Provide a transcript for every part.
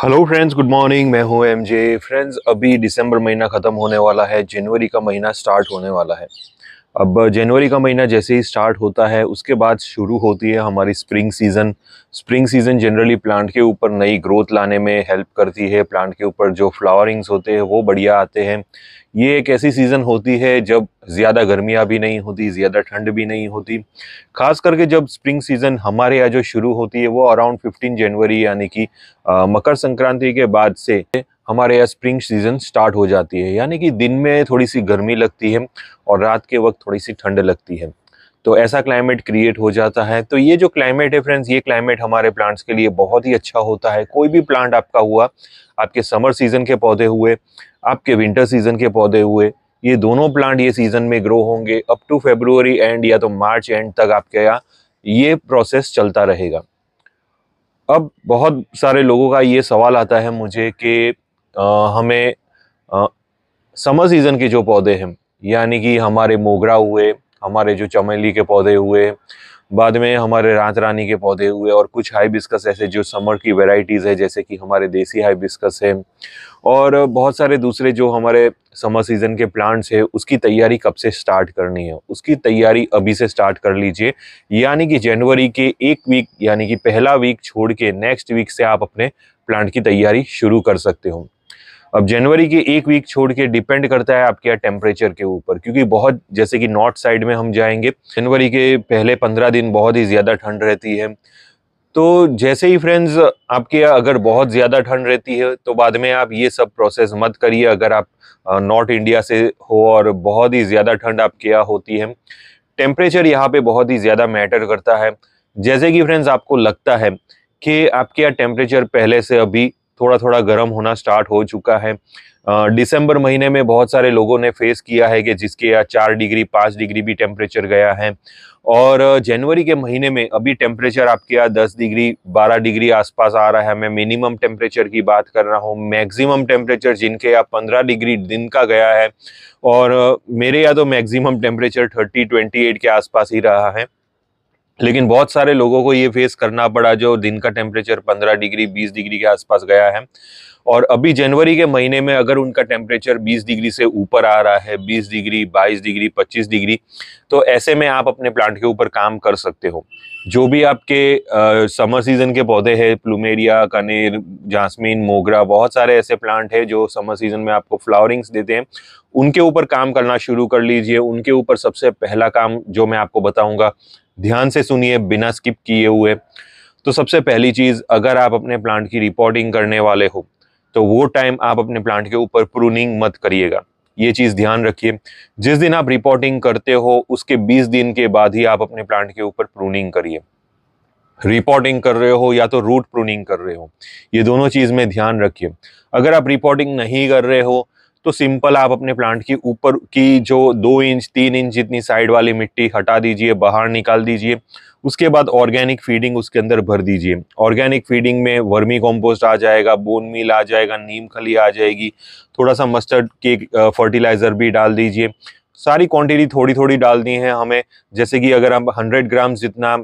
Hello friends, good morning. मैं हूं MJ. Friends, अभी दिसंबर महीना ख़त्म होने वाला है, जनवरी का महीना स्टार्ट होने वाला है। अब जनवरी का महीना जैसे ही स्टार्ट होता है उसके बाद शुरू होती है हमारी spring season. Spring season generally plant के ऊपर नई ग्रोथ लाने में हेल्प करती है। प्लांट के ऊपर जो फ्लावरिंग्स होते हैं वो बढ़िया आते हैं। ये एक ऐसी सीज़न होती है जब ज़्यादा गर्मियाँ भी नहीं होती, ज़्यादा ठंड भी नहीं होती। खास करके जब स्प्रिंग सीज़न हमारे यहाँ जो शुरू होती है वो अराउंड 15 जनवरी यानी कि मकर संक्रांति के बाद से हमारे यहाँ स्प्रिंग सीजन स्टार्ट हो जाती है। यानी कि दिन में थोड़ी सी गर्मी लगती है और रात के वक्त थोड़ी सी ठंड लगती है। तो ऐसा क्लाइमेट क्रिएट हो जाता है। तो ये जो क्लाइमेट है फ्रेंड्स, ये क्लाइमेट हमारे प्लांट्स के लिए बहुत ही अच्छा होता है। कोई भी प्लांट आपका हुआ, आपके समर सीजन के पौधे हुए, आपके विंटर सीजन के पौधे हुए, ये दोनों प्लांट ये सीजन में ग्रो होंगे अप टू फेब्रुवरी एंड या तो मार्च एंड तक आपके यहाँ ये प्रोसेस चलता रहेगा। अब बहुत सारे लोगों का ये सवाल आता है मुझे कि हमें समर सीजन के जो पौधे हैं, यानी कि हमारे मोगरा हुए, हमारे जो चमेली के पौधे हुए, बाद में हमारे रात रानी के पौधे हुए और कुछ हाइबिस्कस ऐसे जो समर की वैरायटीज़ है, जैसे कि हमारे देसी हाइबिस्कस है और बहुत सारे दूसरे जो हमारे समर सीजन के प्लांट्स है, उसकी तैयारी कब से स्टार्ट करनी है? उसकी तैयारी अभी से स्टार्ट कर लीजिए। यानी कि जनवरी के एक वीक यानी कि पहला वीक छोड़ के नेक्स्ट वीक से आप अपने प्लांट की तैयारी शुरू कर सकते हो। अब जनवरी के एक वीक छोड़ के डिपेंड करता है आपके यहाँ टेम्परेचर के ऊपर, क्योंकि बहुत जैसे कि नॉर्थ साइड में हम जाएंगे, जनवरी के पहले 15 दिन बहुत ही ज़्यादा ठंड रहती है। तो जैसे ही फ्रेंड्स आपके यहाँ अगर बहुत ज़्यादा ठंड रहती है तो बाद में आप ये सब प्रोसेस मत करिए। अगर आप नॉर्थ इंडिया से हो और बहुत ही ज़्यादा ठंड आपके यहाँ होती है, टेम्परेचर यहाँ पे बहुत ही ज़्यादा मैटर करता है। जैसे कि फ्रेंड्स आपको लगता है कि आपके यहाँ टेम्परेचर पहले से अभी थोड़ा थोड़ा गर्म होना स्टार्ट हो चुका है। दिसंबर महीने में बहुत सारे लोगों ने फेस किया है कि जिसके यहाँ 4 डिग्री 5 डिग्री भी टेम्परेचर गया है। और जनवरी के महीने में अभी टेम्परेचर आपके यहाँ 10 डिग्री 12 डिग्री आसपास आ रहा है। मैं मिनिमम टेम्परेचर की बात कर रहा हूँ। मैक्सिमम टेम्परेचर जिनके यहाँ 15 डिग्री दिन का गया है और मेरे यहाँ तो मैक्सिमम टेम्परेचर 30-28 के आसपास ही रहा है। लेकिन बहुत सारे लोगों को ये फेस करना पड़ा जो दिन का टेम्परेचर 15 डिग्री 20 डिग्री के आसपास गया है। और अभी जनवरी के महीने में अगर उनका टेम्परेचर 20 डिग्री से ऊपर आ रहा है, 20 डिग्री 22 डिग्री 25 डिग्री, तो ऐसे में आप अपने प्लांट के ऊपर काम कर सकते हो। जो भी आपके समर सीजन के पौधे हैं, प्लूमेरिया, कनेर, जास्मीन, मोगरा, बहुत सारे ऐसे प्लांट हैं जो समर सीजन में आपको फ्लावरिंग्स देते हैं, उनके ऊपर काम करना शुरू कर लीजिए। उनके ऊपर सबसे पहला काम जो मैं आपको बताऊंगा, ध्यान से सुनिए बिना स्किप किए हुए। तो सबसे पहली चीज, अगर आप अपने प्लांट की रिपोर्टिंग करने वाले हो तो वो टाइम आप अपने प्लांट के ऊपर प्रूनिंग मत करिएगा। ये चीज ध्यान रखिए। जिस दिन आप रिपोर्टिंग करते हो उसके 20 दिन के बाद ही आप अपने प्लांट के ऊपर प्रूनिंग करिए। रिपोर्टिंग कर रहे हो या तो रूट प्रूनिंग कर रहे हो, ये दोनों चीज में ध्यान रखिए। अगर आप रिपोर्टिंग नहीं कर रहे हो तो सिंपल आप अपने प्लांट की ऊपर की जो 2 इंच 3 इंच जितनी साइड वाली मिट्टी हटा दीजिए, बाहर निकाल दीजिए। उसके बाद ऑर्गेनिक फीडिंग उसके अंदर भर दीजिए। ऑर्गेनिक फीडिंग में वर्मी कंपोस्ट आ जाएगा, बोन मील आ जाएगा, नीम खली आ जाएगी, थोड़ा सा मस्टर्ड के फर्टिलाइजर भी डाल दीजिए। सारी क्वांटिटी थोड़ी थोड़ी डालनी है हमें। जैसे कि अगर आप 100 ग्राम जितना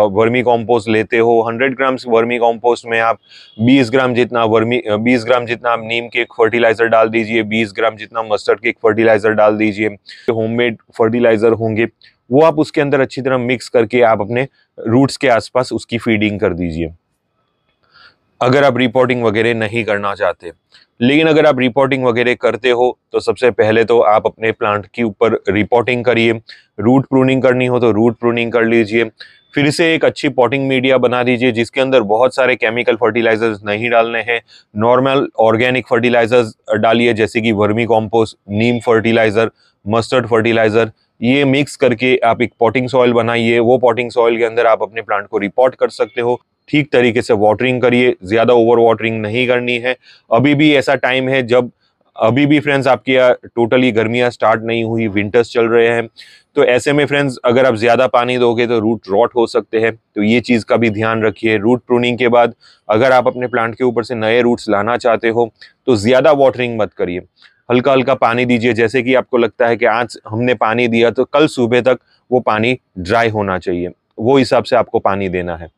वर्मी कंपोस्ट लेते हो, 100 ग्राम वर्मी कंपोस्ट में आप 20 ग्राम जितना 20 ग्राम जितना आप नीम के फर्टिलाइजर डाल दीजिए, 20 ग्राम जितना मस्टर्ड के फर्टिलाइजर डाल दीजिए। होममेड फर्टिलाइजर होंगे वो आप उसके अंदर अच्छी तरह मिक्स करके आप अपने रूट्स के आसपास उसकी फीडिंग कर दीजिए, अगर आप रिपोर्टिंग वगैरह नहीं करना चाहते। लेकिन अगर आप रिपोर्टिंग वगैरह करते हो तो सबसे पहले तो आप अपने प्लांट के ऊपर रिपोर्टिंग करिए। रूट प्रूनिंग करनी हो तो रूट प्रूनिंग कर लीजिए। फिर से एक अच्छी पॉटिंग मीडिया बना दीजिए जिसके अंदर बहुत सारे केमिकल फर्टिलाइजर्स नहीं डालने हैं। नॉर्मल ऑर्गेनिक फर्टिलाइजर्स डालिए, जैसे कि वर्मी कॉम्पोस्ट, नीम फर्टिलाइजर, मस्टर्ड फर्टिलाइजर। ये मिक्स करके आप एक पॉटिंग सॉइल बनाइए। वो पॉटिंग सॉइल के अंदर आप अपने प्लांट को रिपोर्ट कर सकते हो। ठीक तरीके से वाटरिंग करिए, ज्यादा ओवर वाटरिंग नहीं करनी है। अभी भी ऐसा टाइम है जब अभी भी फ्रेंड्स आपके यहाँ टोटली गर्मियां स्टार्ट नहीं हुई, विंटर्स चल रहे हैं। तो ऐसे में फ्रेंड्स अगर आप ज्यादा पानी दोगे तो रूट रॉट हो सकते हैं, तो ये चीज का भी ध्यान रखिए। रूट प्रूनिंग के बाद अगर आप अपने प्लांट के ऊपर से नए रूट्स लाना चाहते हो तो ज्यादा वाटरिंग मत करिए, हल्का हल्का पानी दीजिए। जैसे कि आपको लगता है कि आज हमने पानी दिया तो कल सुबह तक वो पानी ड्राई होना चाहिए, वो हिसाब से आपको पानी देना है।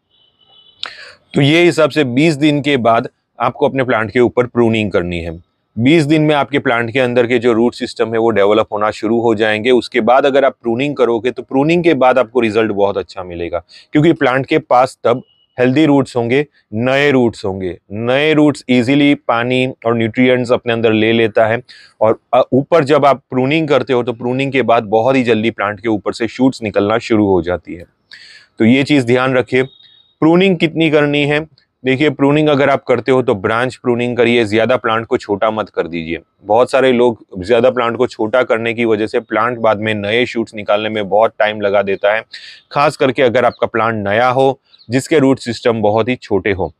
तो ये हिसाब से 20 दिन के बाद आपको अपने प्लांट के ऊपर प्रूनिंग करनी है। 20 दिन में आपके प्लांट के अंदर के जो रूट सिस्टम है वो डेवलप होना शुरू हो जाएंगे। उसके बाद अगर आप प्रूनिंग करोगे तो प्रूनिंग के बाद आपको रिजल्ट बहुत अच्छा मिलेगा, क्योंकि प्लांट के पास तब हेल्दी रूट्स होंगे, नए रूट्स होंगे। नए रूट्स इजीली पानी और न्यूट्रिएंट्स अपने अंदर ले लेता है, और ऊपर जब आप प्रूनिंग करते हो तो प्रूनिंग के बाद बहुत ही जल्दी प्लांट के ऊपर से शूट्स निकलना शुरू हो जाती है। तो ये चीज ध्यान रखिए। प्रूनिंग कितनी करनी है? देखिए, प्रूनिंग अगर आप करते हो तो ब्रांच प्रूनिंग करिए, ज्यादा प्लांट को छोटा मत कर दीजिए। बहुत सारे लोग ज्यादा प्लांट को छोटा करने की वजह से प्लांट बाद में नए शूट्स निकालने में बहुत टाइम लगा देता है, खास करके अगर आपका प्लांट नया हो जिसके रूट सिस्टम बहुत ही छोटे हो।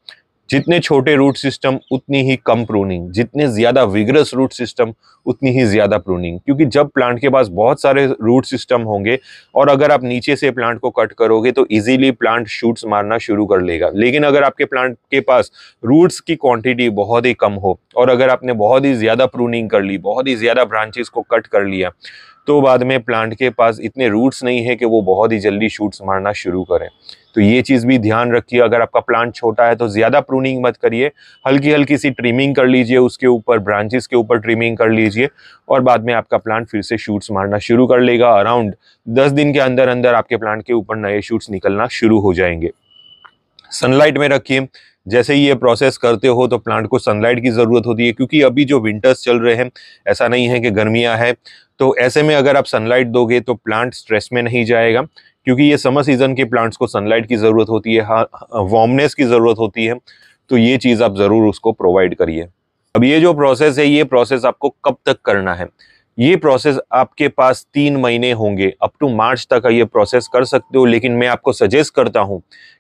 जितने छोटे रूट सिस्टम उतनी ही कम प्रूनिंग, जितने ज्यादा विगरस रूट सिस्टम उतनी ही ज्यादा प्रूनिंग, क्योंकि जब प्लांट के पास बहुत सारे रूट सिस्टम होंगे और अगर आप नीचे से प्लांट को कट करोगे तो इजीली प्लांट शूट्स मारना शुरू कर लेगा। लेकिन अगर आपके प्लांट के पास रूट्स की क्वांटिटी बहुत ही कम हो और अगर आपने बहुत ही ज्यादा प्रूनिंग कर ली, बहुत ही ज्यादा ब्रांचेस को कट कर लिया, तो बाद में प्लांट के पास इतने रूट्स नहीं है कि वो बहुत ही जल्दी शूट्स मारना शुरू करें। तो ये चीज भी ध्यान रखिए। अगर आपका प्लांट छोटा है तो ज्यादा प्रूनिंग मत करिए, हल्की हल्की सी ट्रिमिंग कर लीजिए, उसके ऊपर ब्रांचेस के ऊपर ट्रिमिंग कर लीजिए, और बाद में आपका प्लांट फिर से शूट्स मारना शुरू कर लेगा। अराउंड 10 दिन के अंदर अंदर आपके प्लांट के ऊपर नए शूट्स निकलना शुरू हो जाएंगे। सनलाइट में रखिए। जैसे ही ये प्रोसेस करते हो तो प्लांट को सनलाइट की जरूरत होती है, क्योंकि अभी जो विंटर्स चल रहे हैं, ऐसा नहीं है कि गर्मियां है, तो ऐसे में अगर आप सनलाइट दोगे तो प्लांट स्ट्रेस में नहीं जाएगा, क्योंकि ये समर सीजन के प्लांट्स को सनलाइट की जरूरत होती है, वार्मनेस की जरूरत होती है। तो ये चीज आप जरूर उसको प्रोवाइड करिए। अब ये जो प्रोसेस है, ये प्रोसेस आपको कब तक करना है? ये प्रोसेस आपके पास 3 महीने होंगे, अप टू मार्च तक ये प्रोसेस कर सकते हो। लेकिन मैं आपको सजेस्ट करता हूं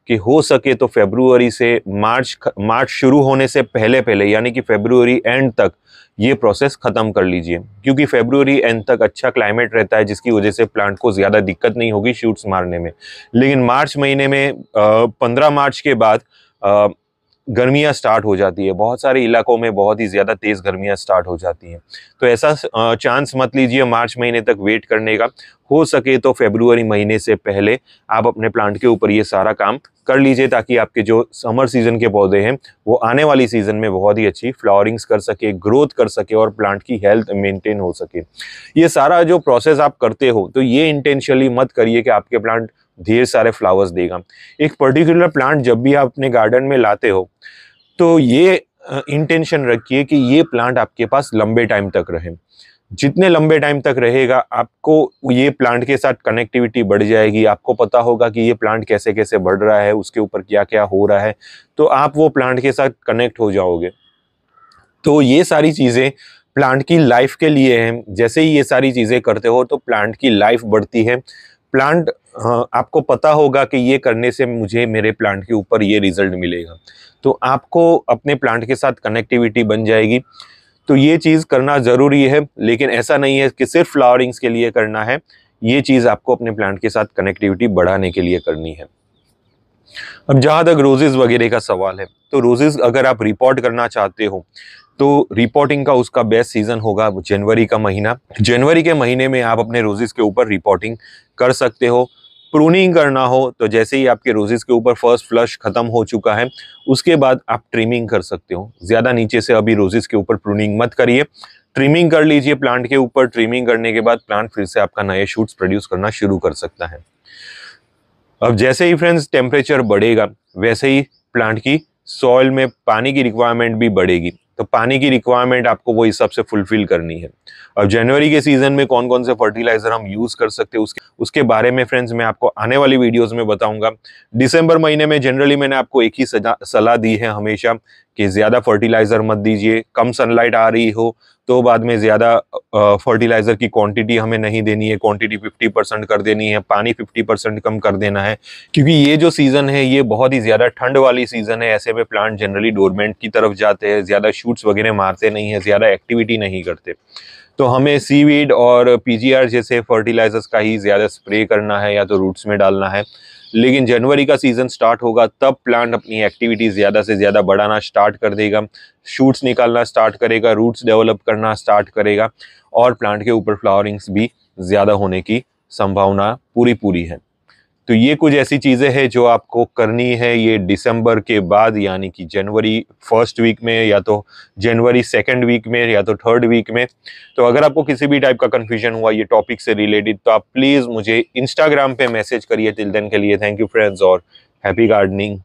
कि हो सके तो फरवरी से मार्च शुरू होने से पहले पहले, यानी कि फरवरी एंड तक ये प्रोसेस खत्म कर लीजिए, क्योंकि फरवरी एंड तक अच्छा क्लाइमेट रहता है, जिसकी वजह से प्लांट को ज्यादा दिक्कत नहीं होगी शूट्स मारने में। लेकिन मार्च महीने में 15 मार्च के बाद गर्मियां स्टार्ट हो जाती है, बहुत सारे इलाकों में बहुत ही ज्यादा तेज गर्मियां स्टार्ट हो जाती हैं। तो ऐसा चांस मत लीजिए मार्च महीने तक वेट करने का। हो सके तो फरवरी महीने से पहले आप अपने प्लांट के ऊपर ये सारा काम कर लीजिए, ताकि आपके जो समर सीजन के पौधे हैं वो आने वाली सीजन में बहुत ही अच्छी फ्लावरिंग्स कर सके, ग्रोथ कर सके और प्लांट की हेल्थ मेंटेन हो सके। ये सारा जो प्रोसेस आप करते हो तो ये इंटेंशनली मत करिए कि आपके प्लांट ढेर सारे फ्लावर्स देगा। एक पर्टिकुलर प्लांट जब भी आप अपने गार्डन में लाते हो तो ये इंटेंशन रखिए कि ये प्लांट आपके पास लंबे टाइम तक रहे। जितने लंबे टाइम तक रहेगा, आपको ये प्लांट के साथ कनेक्टिविटी बढ़ जाएगी, आपको पता होगा कि ये प्लांट कैसे कैसे बढ़ रहा है, उसके ऊपर क्या क्या हो रहा है, तो आप वो प्लांट के साथ कनेक्ट हो जाओगे। तो ये सारी चीजें प्लांट की लाइफ के लिए हैं। जैसे ही ये सारी चीजें करते हो तो प्लांट की लाइफ बढ़ती है। प्लांट आपको पता होगा कि ये करने से मुझे मेरे प्लांट के ऊपर ये रिजल्ट मिलेगा, तो आपको अपने प्लांट के साथ कनेक्टिविटी बन जाएगी। तो ये चीज करना जरूरी है, लेकिन ऐसा नहीं है कि सिर्फ फ्लावरिंग्स के लिए करना है, ये चीज आपको अपने प्लांट के साथ कनेक्टिविटी बढ़ाने के लिए करनी है। अब जहां तक रोजेस वगैरह का सवाल है, तो रोजेस अगर आप रिपोर्ट करना चाहते हो तो रिपोर्टिंग का उसका बेस्ट सीजन होगा जनवरी का महीना। जनवरी के महीने में आप अपने रोजेस के ऊपर रिपोर्टिंग कर सकते हो। प्रूनिंग करना हो तो जैसे ही आपके रोजेस के ऊपर फर्स्ट फ्लश खत्म हो चुका है, उसके बाद आप ट्रिमिंग कर सकते हो। ज्यादा नीचे से अभी रोजेस के ऊपर प्रूनिंग मत करिए, ट्रिमिंग कर लीजिए प्लांट के ऊपर। ट्रिमिंग करने के बाद प्लांट फिर से आपका नए शूट्स प्रोड्यूस करना शुरू कर सकता है। अब जैसे ही फ्रेंड्स टेम्परेचर बढ़ेगा, वैसे ही प्लांट की सॉइल में पानी की रिक्वायरमेंट भी बढ़ेगी, तो पानी की रिक्वायरमेंट आपको वो हिसाब से फुलफिल करनी है। अब जनवरी के सीजन में कौन कौन से फर्टिलाइजर हम यूज कर सकते हैं उसके बारे में फ्रेंड्स मैं आपको आने वाली वीडियोस में बताऊंगा। दिसंबर महीने में जनरली मैंने आपको एक ही सलाह दी है हमेशा कि ज्यादा फर्टिलाइजर मत दीजिए। कम सनलाइट आ रही हो तो बाद में ज्यादा फर्टिलाइजर की क्वांटिटी हमें नहीं देनी है, क्वांटिटी 50% कर देनी है, पानी 50% कम कर देना है, क्योंकि ये जो सीजन है ये बहुत ही ज्यादा ठंड वाली सीजन है। ऐसे में प्लांट जनरली डोरमेंट की तरफ जाते हैं, ज्यादा शूट्स वगैरह मारते नहीं है, ज्यादा एक्टिविटी नहीं करते। तो हमें सीवीड और पीजीआर जैसे फर्टिलाइजर्स का ही ज्यादा स्प्रे करना है या तो रूट्स में डालना है। लेकिन जनवरी का सीजन स्टार्ट होगा तब प्लांट अपनी एक्टिविटी ज्यादा से ज्यादा बढ़ाना स्टार्ट कर देगा, शूट्स निकालना स्टार्ट करेगा, रूट्स डेवलप करना स्टार्ट करेगा, और प्लांट के ऊपर फ्लावरिंग्स भी ज्यादा होने की संभावना पूरी है। तो ये कुछ ऐसी चीज़ें हैं जो आपको करनी है ये दिसंबर के बाद, यानी कि जनवरी फर्स्ट वीक में या तो जनवरी सेकंड वीक में या तो थर्ड वीक में। तो अगर आपको किसी भी टाइप का कंफ्यूजन हुआ ये टॉपिक से रिलेटेड तो आप प्लीज़ मुझे इंस्टाग्राम पे मैसेज करिए। टिल देन के लिए थैंक यू फ्रेंड्स और हैप्पी गार्डनिंग।